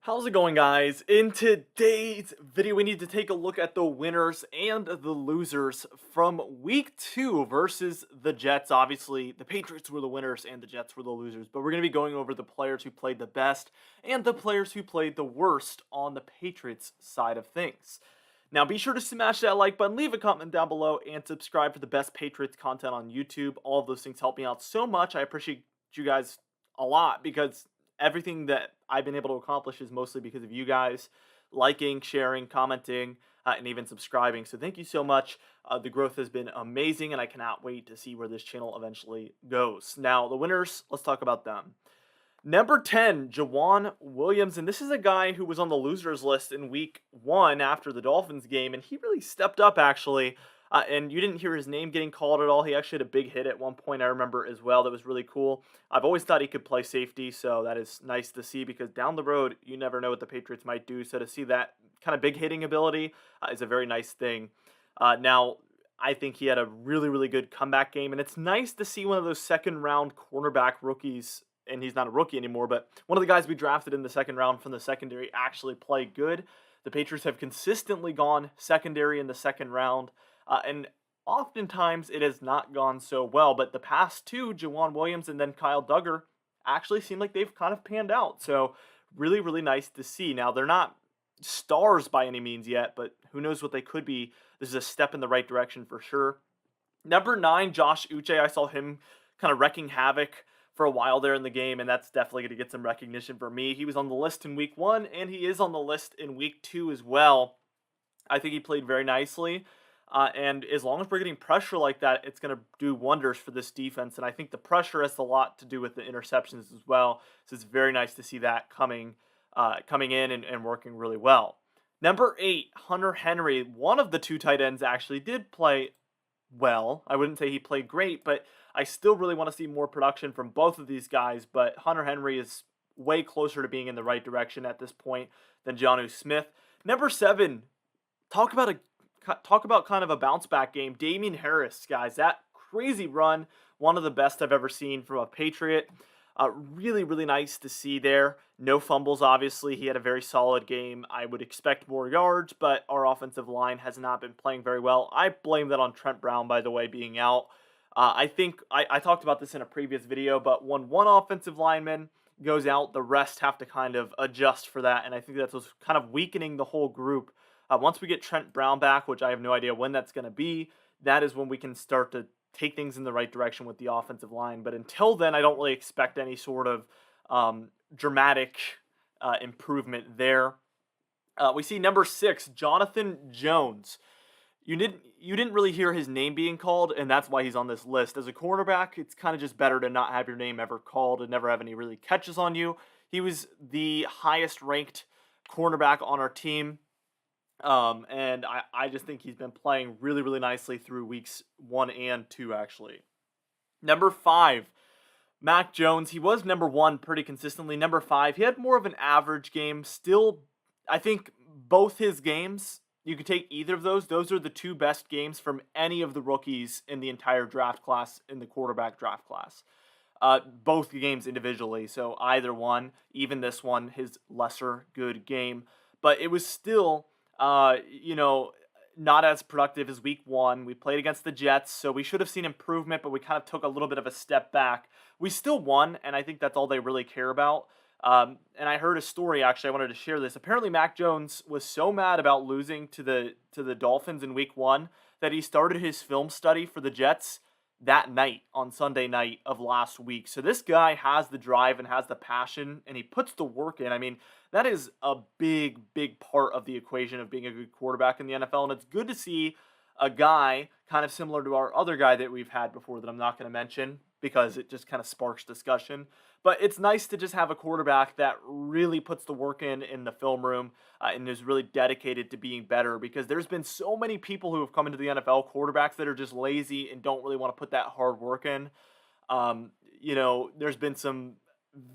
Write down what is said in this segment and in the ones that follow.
How's it going, guys? In today's video, we need to take a look at the winners and the losers from week 2 versus the Jets. Obviously, the Patriots were the winners and the Jets were the losers, but we're going to be going over the players who played the best and the players who played the worst on the Patriots side of things. Now, be sure to smash that like button, leave a comment down below, and subscribe for the best Patriots content on YouTube. All of those things help me out so much. I appreciate you guys a lot because everything that I've been able to accomplish is mostly because of you guys liking, sharing, commenting, and even subscribing. So thank you so much. The growth has been amazing, and I cannot wait to see where this channel eventually goes. Now, the winners, let's talk about them. Number 10, Juwon Williams, and this is a guy who was on the losers list in week 1 after the Dolphins game, and he really stepped up, actually. And you didn't hear his name getting called at all. He actually had a big hit at one point, I remember as well. That was really cool. I've always thought he could play safety, so that is nice to see because down the road, you never know what the Patriots might do. So to see that kind of big hitting ability is a very nice thing. Now, I think he had a really, really good comeback game, and it's nice to see one of those second-round cornerback rookies, and he's not a rookie anymore, but one of the guys we drafted in the second round from the secondary actually play good. The Patriots have consistently gone secondary in the second round. And oftentimes it has not gone so well, but the past two, Juwon Williams and then Kyle Duggar, actually seem like they've kind of panned out. So really, really nice to see. Now, they're not stars by any means yet, but who knows what they could be. This is a step in the right direction for sure. Number 9, Josh Uche. I saw him kind of wrecking havoc for a while there in the game, and that's definitely going to get some recognition for me. He was on the list in week 1, and he is on the list in week 2 as well. I think he played very nicely. And as long as we're getting pressure like that, it's going to do wonders for this defense. And I think the pressure has a lot to do with the interceptions as well. So it's very nice to see that coming in and working really well. Number 8, Hunter Henry. One of the two tight ends actually did play well. I wouldn't say he played great, but I still really want to see more production from both of these guys. But Hunter Henry is way closer to being in the right direction at this point than Jonnu Smith. Number 7, talk about kind of a bounce back game. Damien Harris, guys, that crazy run, one of the best I've ever seen from a Patriot. Really, really nice to see there. No fumbles, obviously. He had a very solid game. I would expect more yards, but our offensive line has not been playing very well. I blame that on Trent Brown, by the way, being out. I think I talked about this in a previous video, but when one offensive lineman goes out, the rest have to kind of adjust for that, and I think that's what's kind of weakening the whole group. Once we get Trent Brown back, which I have no idea when that's going to be, that is when we can start to take things in the right direction with the offensive line. But until then, I don't really expect any sort of dramatic improvement there. We see number 6, Jonathan Jones. You didn't really hear his name being called, and that's why he's on this list. As a cornerback, it's kind of just better to not have your name ever called and never have any really catches on you. He was the highest ranked cornerback on our team. And I just think he's been playing really, really nicely through weeks 1 and 2, actually. Number 5, Mac Jones. He was number 1 pretty consistently. Number 5, he had more of an average game. Still, I think both his games, you could take either of those. Those are the 2 best games from any of the rookies in the entire draft class, in the quarterback draft class. Both games individually, so either one, even this one, his lesser good game. But it was still not as productive as week 1. We played against the Jets, so we should have seen improvement, but we kind of took a little bit of a step back. We still won, and I think that's all they really care about. And I heard a story, actually, I wanted to share this. Apparently, Mac Jones was so mad about losing to the Dolphins in week 1 that he started his film study for the Jets that night, on Sunday night of last week. So this guy has the drive and has the passion, and he puts the work in. I mean, that is a big, big part of the equation of being a good quarterback in the NFL, and it's good to see a guy kind of similar to our other guy that we've had before that I'm not going to mention because it just kind of sparks discussion. But it's nice to just have a quarterback that really puts the work in the film room and is really dedicated to being better, because there's been so many people who have come into the NFL, quarterbacks that are just lazy and don't really want to put that hard work in. There's been some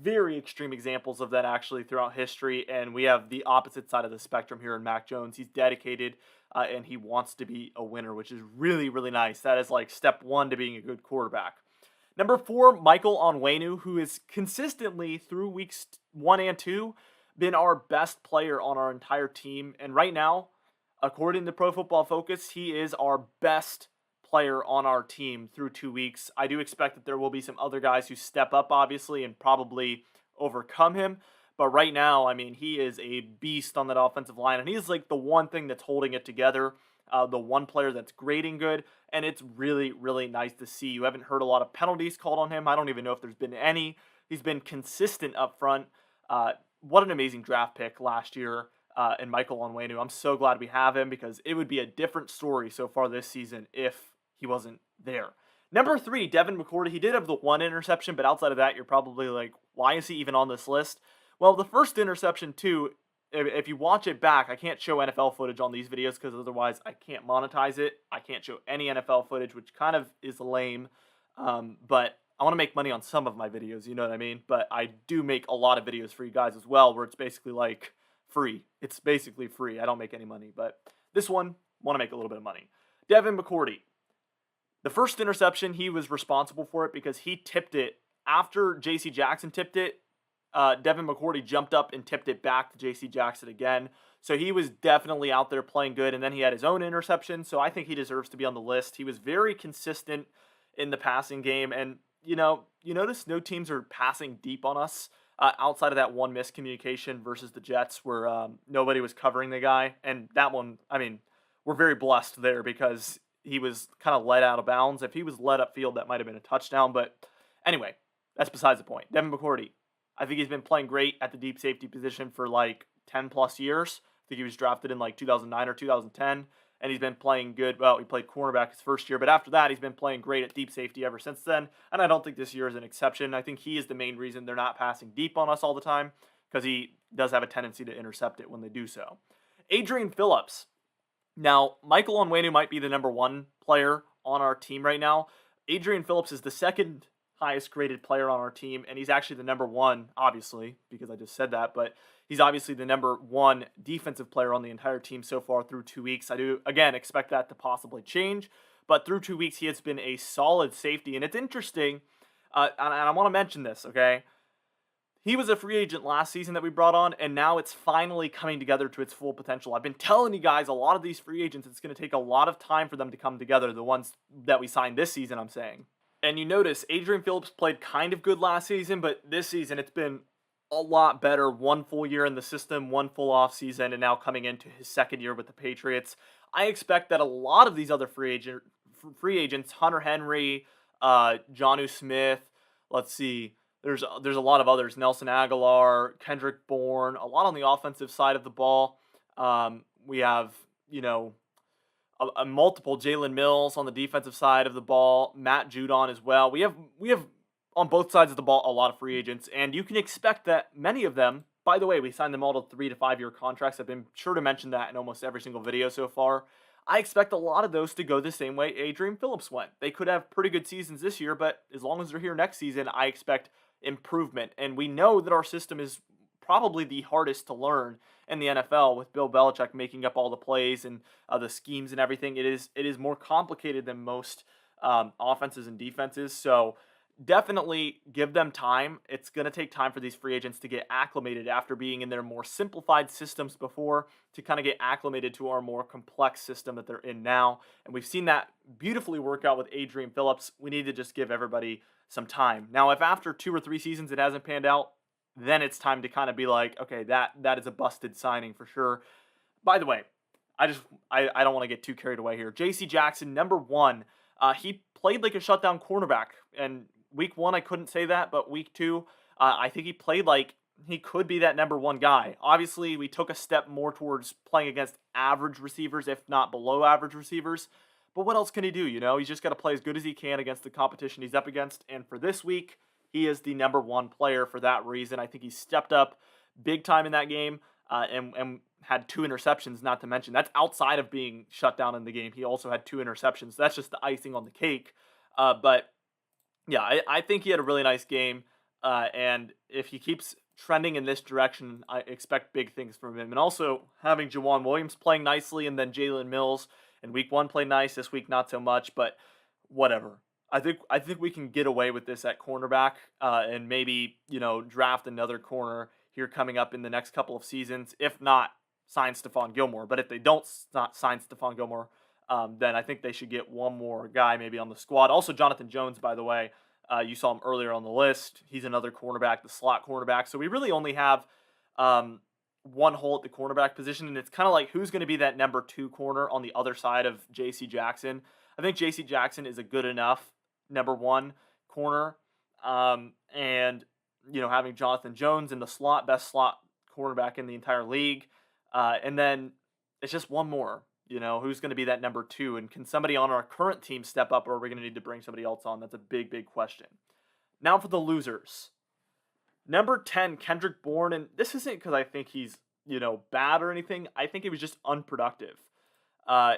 very extreme examples of that actually throughout history, and we have the opposite side of the spectrum here in Mac Jones. He's dedicated and he wants to be a winner, which is really, really nice. That is like step 1 to being a good quarterback. Number 4, Michael Onwenu, who is consistently through weeks 1 and 2 been our best player on our entire team. And right now, according to Pro Football Focus, he is our best player on our team through 2 weeks. I do expect that there will be some other guys who step up, obviously, and probably overcome him. But right now, I mean, he is a beast on that offensive line, and he's like the one thing that's holding it together, the one player that's grading good, and it's really, really nice to see. You haven't heard a lot of penalties called on him. I don't even know if there's been any. He's been consistent up front. What an amazing draft pick last year in Michael Onwenu. I'm so glad we have him because it would be a different story so far this season if he wasn't there. Number 3, Devin Mccourty. He did have the one interception, but outside of that, you're probably like, why is he even on this list? Well, the first interception, too, if you watch it back, I can't show NFL footage on these videos because otherwise I can't monetize it. I can't show any NFL footage, which kind of is lame. But I want to make money on some of my videos, you know what I mean? But I do make a lot of videos for you guys as well where it's basically like free. It's basically free. I don't make any money. But this one, want to make a little bit of money. Devin Mccourty. The first interception, he was responsible for it because he tipped it. After J.C. Jackson tipped it, Devin Mccourty jumped up and tipped it back to J.C. Jackson again. So he was definitely out there playing good, and then he had his own interception, so I think he deserves to be on the list. He was very consistent in the passing game, and, you notice no teams are passing deep on us outside of that one miscommunication versus the Jets where nobody was covering the guy, and that one, I mean, we're very blessed there because he was kind of led out of bounds. If he was led upfield, that might have been a touchdown, but anyway, that's besides the point. Devin Mccourty. I think he's been playing great at the deep safety position for like 10 plus years. I think he was drafted in like 2009 or 2010, and he's been playing good. Well, he played cornerback his first year, but after that, he's been playing great at deep safety ever since then, and I don't think this year is an exception. I think he is the main reason they're not passing deep on us all the time because he does have a tendency to intercept it when they do so. Adrian Phillips. Now, Michael Onwenu might be the number 1 player on our team right now. Adrian Phillips is the second highest graded player on our team, and he's actually the number 1, obviously, because I just said that, but he's obviously the number 1 defensive player on the entire team so far through 2 weeks. I do, again, expect that to possibly change, but through 2 weeks, he has been a solid safety, and it's interesting, and I want to mention this, okay? He was a free agent last season that we brought on, and now it's finally coming together to its full potential. I've been telling you guys, a lot of these free agents, it's going to take a lot of time for them to come together, the ones that we signed this season, I'm saying. And you notice Adrian Phillips played kind of good last season, but this season it's been a lot better. 1 full year in the system, 1 full off season, and now coming into his second year with the Patriots. I expect that a lot of these other free agents, Hunter Henry, Jonnu Smith, let's see, there's a lot of others, Nelson Aguilar, Kendrick Bourne, a lot on the offensive side of the ball. We have, a multiple Jalen Mills on the defensive side of the ball, Matt Judon as well. We have on both sides of the ball a lot of free agents, and you can expect that many of them, by the way, we signed them all to 3 to 5 year contracts. I've been sure to mention that in almost every single video so far. I expect a lot of those to go the same way Adrian Phillips went. They could have pretty good seasons this year, but as long as they're here next season, I expect improvement. And we know that our system is probably the hardest to learn in the NFL with Bill Belichick making up all the plays and the schemes and everything. It is more complicated than most offenses and defenses. So definitely give them time. It's going to take time for these free agents to get acclimated after being in their more simplified systems before to kind of get acclimated to our more complex system that they're in now. And we've seen that beautifully work out with Adrian Phillips. We need to just give everybody some time. Now, if after 2 or 3 seasons it hasn't panned out, then it's time to kind of be like, okay, that is a busted signing for sure. By the way, I don't want to get too carried away here. J.C. Jackson, number 1, he played like a shutdown cornerback, and week 1 I couldn't say that, but week 2, I think he played like he could be that number 1 guy. Obviously, we took a step more towards playing against average receivers, if not below average receivers. But what else can he do? He's just got to play as good as he can against the competition he's up against. And for this week, he is the number 1 player for that reason. I think he stepped up big time in that game and had 2 interceptions, not to mention. That's outside of being shut down in the game. He also had 2 interceptions. That's just the icing on the cake. But, yeah, I think he had a really nice game. And if he keeps trending in this direction, I expect big things from him. And also having Juwon Williams playing nicely and then Jalen Mills in week 1 played nice. This week, not so much. But whatever. I think we can get away with this at cornerback and maybe, draft another corner here coming up in the next couple of seasons. If not, sign Stephon Gilmore. But if they don't not sign Stephon Gilmore, then I think they should get one more guy maybe on the squad. Also, Jonathan Jones, by the way, you saw him earlier on the list. He's another cornerback, the slot cornerback. So we really only have one hole at the cornerback position, and it's kind of like who's going to be that number 2 corner on the other side of J.C. Jackson. I think J.C. Jackson is a good enough number 1 corner, and having Jonathan Jones in the slot, best slot cornerback in the entire league, and then it's just one more. Who's going to be that number 2, and can somebody on our current team step up, or are we going to need to bring somebody else on? That's a big, big question. Now for the losers. Number 10, Kendrick Bourne, and this isn't because I think he's, bad or anything. I think he was just unproductive. I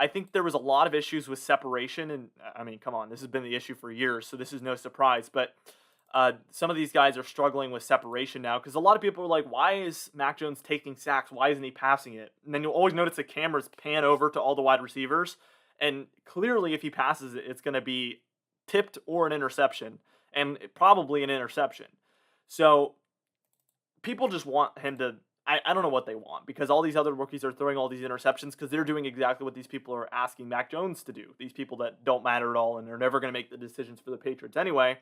think there was a lot of issues with separation, and I mean, come on, this has been the issue for years, so this is no surprise, but some of these guys are struggling with separation now because a lot of people are like, why is Mac Jones taking sacks? Why isn't he passing it? And then you'll always notice the cameras pan over to all the wide receivers, and clearly if he passes it, it's going to be tipped or an interception, and probably an interception. So people just want him to, I don't know what they want, because all these other rookies are throwing all these interceptions because they're doing exactly what these people are asking Mac Jones to do. These people that don't matter at all, and they're never going to make the decisions for the Patriots anyway.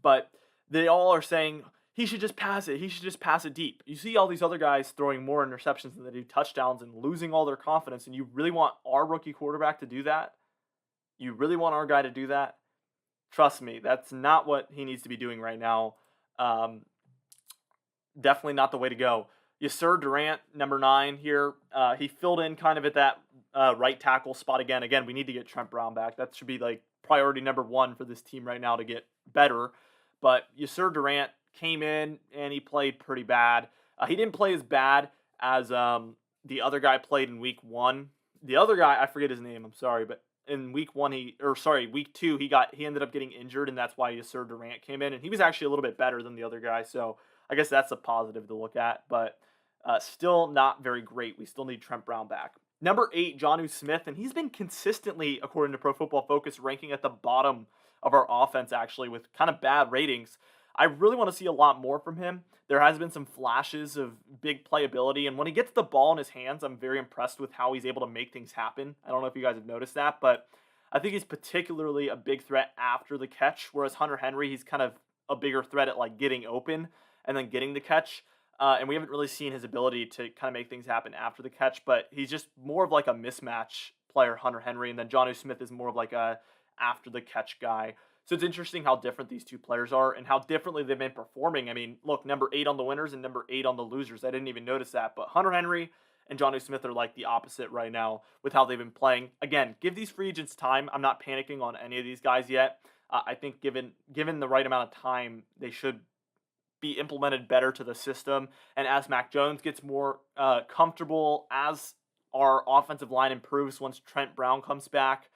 But they all are saying, he should just pass it. He should just pass it deep. You see all these other guys throwing more interceptions than they do touchdowns and losing all their confidence, and you really want our rookie quarterback to do that? You really want our guy to do that? Trust me, that's not what he needs to be doing right now. Definitely not the way to go. Yasir Durant, number 9 here. He filled in kind of at that right tackle spot again. Again, we need to get Trent Brown back. That should be like priority number 1 for this team right now to get better. But Yasir Durant came in and he played pretty bad. He didn't play as bad as the other guy played in week 1. The other guy, I forget his name, I'm sorry, but in week 2, he ended up getting injured, and that's why Yasir Durant came in, and he was actually a little bit better than the other guy, so I guess that's a positive to look at, but still not very great. We still need Trent Brown back. Number 8, Jonnu Smith, and he's been consistently, according to Pro Football Focus, ranking at the bottom of our offense, actually, with kind of bad ratings. I really want to see a lot more from him. There has been some flashes of big playability, and when he gets the ball in his hands, I'm very impressed with how he's able to make things happen. I don't know if you guys have noticed that, but I think he's particularly a big threat after the catch, whereas Hunter Henry, he's kind of a bigger threat at like getting open and then getting the catch. And we haven't really seen his ability to kind of make things happen after the catch, but he's just more of like a mismatch player, Hunter Henry, and then Jonnu Smith is more of like a after the catch guy. So it's interesting how different these two players are and how differently they've been performing. I mean, look, number 8 on the winners and number 8 on the losers. I didn't even notice that, but Hunter Henry and Jonnu Smith are like the opposite right now with how they've been playing. Again, give these free agents time. I'm not panicking on any of these guys yet. I think given the right amount of time, they should be implemented better to the system. And as Mac Jones gets more comfortable, as our offensive line improves once Trent Brown comes back,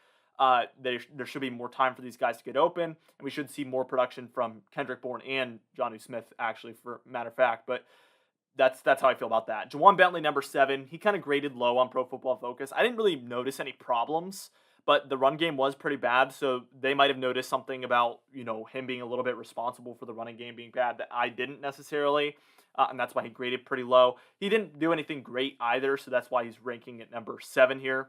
there should be more time for these guys to get open, and we should see more production from Kendrick Bourne and Jonnu Smith, actually, for matter of fact. But that's how I feel about that. Juwon Bentley, number 7, he kind of graded low on Pro Football Focus. I didn't really notice any problems, but the run game was pretty bad, so they might have noticed something about him being a little bit responsible for the running game being bad that I didn't necessarily, and that's why he graded pretty low. He didn't do anything great either, so that's why he's ranking at number 7 here.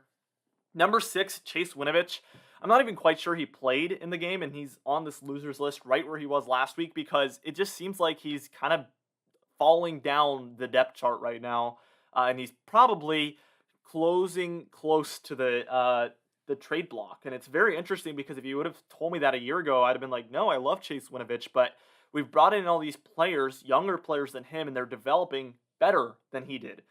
Number 6, Chase Winovich. I'm not even quite sure he played in the game, and he's on this losers list right where he was last week because it just seems like he's kind of falling down the depth chart right now, and he's probably closing close to the trade block. And it's very interesting because if you would have told me that a year ago, I'd have been like, no, I love Chase Winovich, but we've brought in all these players, younger players than him, and they're developing better than he did.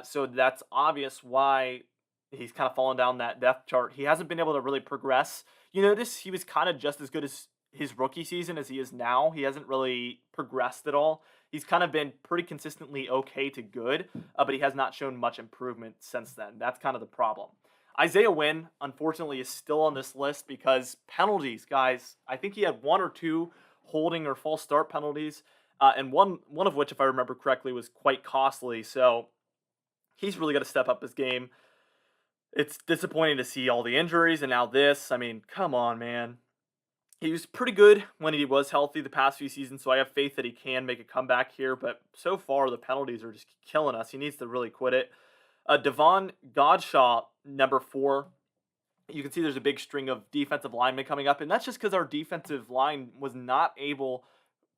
So that's obvious why he's kind of fallen down that depth chart. He hasn't been able to really progress. You notice he was kind of just as good as his rookie season as he is now. He hasn't really progressed at all. He's kind of been pretty consistently okay to good, but he has not shown much improvement since then. That's kind of the problem. Isaiah Winn, unfortunately, is still on this list because penalties, guys. I think he had 1 or 2 holding or false start penalties, and one of which, if I remember correctly, was quite costly. So he's really got to step up his game. It's disappointing to see all the injuries and now this. I mean, come on, man. He was pretty good when he was healthy the past few seasons, so I have faith that he can make a comeback here. But so far, the penalties are just killing us. He needs to really quit it. Devon Godshaw, number 4. You can see there's a big string of defensive linemen coming up, and that's just because our defensive line was not able,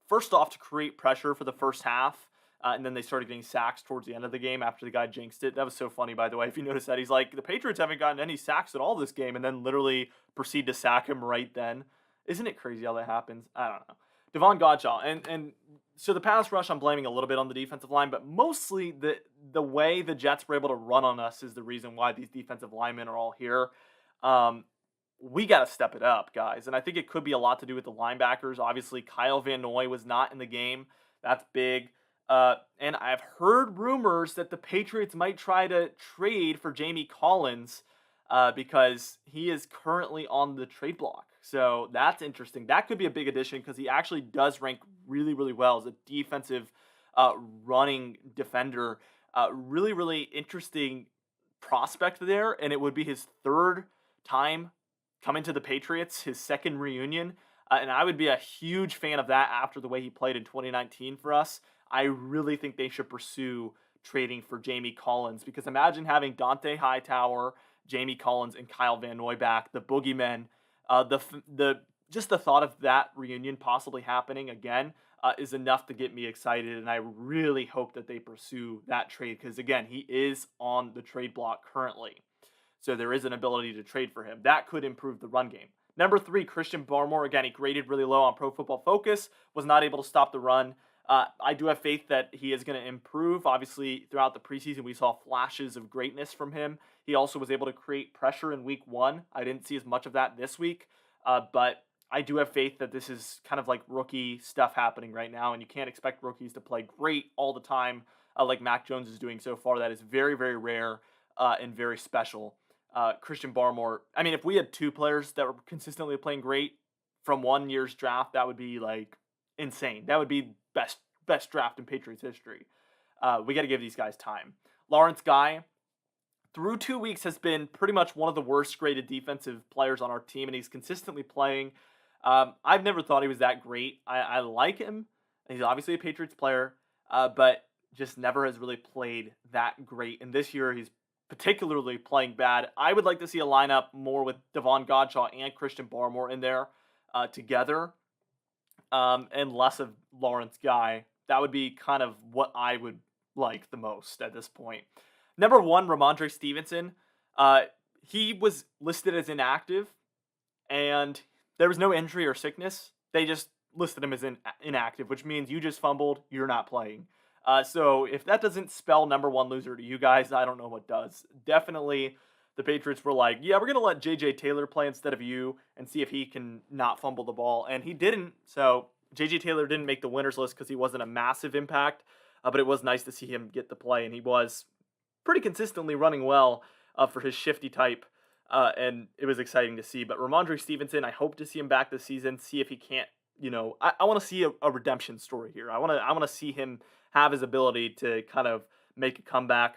first off, to create pressure for the first half, and then they started getting sacks towards the end of the game after the guy jinxed it. That was so funny, by the way. If you notice that, he's like, the Patriots haven't gotten any sacks at all this game, and then literally proceed to sack him right then. Isn't it crazy how that happens? I don't know. Devon Godshaw, and so the pass rush, I'm blaming a little bit on the defensive line, but mostly the way the Jets were able to run on us is the reason why these defensive linemen are all here. Um, we got to step it up, guys. And I think it could be a lot to do with the linebackers. Obviously, Kyle Van Noy was not in the game. That's big. And I've heard rumors that the Patriots might try to trade for Jamie Collins because he is currently on the trade block. So that's interesting. That could be a big addition because he actually does rank really, really well as a defensive running defender. Really, really interesting prospect there. And it would be his third time coming to the Patriots, his second reunion. And I would be a huge fan of that after the way he played in 2019 for us. I really think they should pursue trading for Jamie Collins because imagine having Dante Hightower, Jamie Collins, and Kyle Van Noy back, the boogeymen. Just the thought of that reunion possibly happening again is enough to get me excited, and I really hope that they pursue that trade because again, he is on the trade block currently. So there is an ability to trade for him. That could improve the run game. Number 3, Christian Barmore. Again, he graded really low on Pro Football Focus. Was not able to stop the run. I do have faith that he is going to improve. Obviously, throughout the preseason, we saw flashes of greatness from him. He also was able to create pressure in week 1. I didn't see as much of that this week. But I do have faith that this is kind of like rookie stuff happening right now. And you can't expect rookies to play great all the time like Mac Jones is doing so far. That is very, very rare and very special. Christian Barmore. I mean, if we had 2 players that were consistently playing great from one year's draft, that would be like insane. That would be best draft in Patriots history. We got to give these guys time. Lawrence Guy, through 2 weeks, has been pretty much one of the worst graded defensive players on our team, and he's consistently playing. I've never thought he was that great. I like him. He's obviously a Patriots player, but just never has really played that great. And this year, he's particularly playing bad. I would like to see a lineup more with Devon Godshaw and Christian Barmore in there together, and less of Lawrence Guy. That would be kind of what I would like the most at this point. Number 1, Romandre Stevenson. He was listed as inactive, and there was no injury or sickness. They just listed him as inactive, which means you just fumbled, you're not playing. So if that doesn't spell number 1 loser to you guys, I don't know what does. Definitely, the Patriots were like, yeah, we're going to let J.J. Taylor play instead of you and see if he can not fumble the ball. And he didn't. So J.J. Taylor didn't make the winners list because he wasn't a massive impact. But it was nice to see him get the play. And he was pretty consistently running well for his shifty type. And it was exciting to see. But Romandre Stevenson, I hope to see him back this season, see if he can't, I want to see a redemption story here. I want to see him have his ability to kind of make a comeback.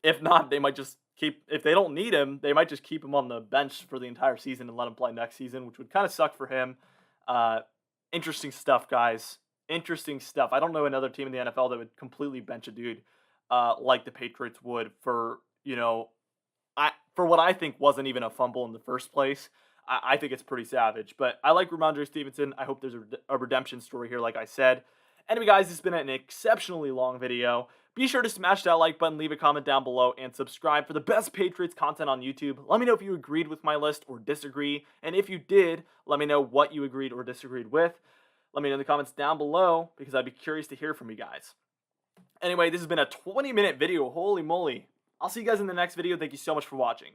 If not, they might just if they don't need him, they might just keep him on the bench for the entire season and let him play next season, which would kind of suck for him. Interesting stuff, guys. Interesting stuff. I don't know another team in the NFL that would completely bench a dude like the Patriots would for what I think wasn't even a fumble in the first place. I think it's pretty savage. But I like Romandre Stevenson. I hope there's a redemption story here, like I said. Anyway, guys, this has been an exceptionally long video. Be sure to smash that like button, leave a comment down below, and subscribe for the best Patriots content on YouTube. Let me know if you agreed with my list or disagree. And if you did, let me know what you agreed or disagreed with. Let me know in the comments down below because I'd be curious to hear from you guys. Anyway, this has been a 20-minute video. Holy moly. I'll see you guys in the next video. Thank you so much for watching.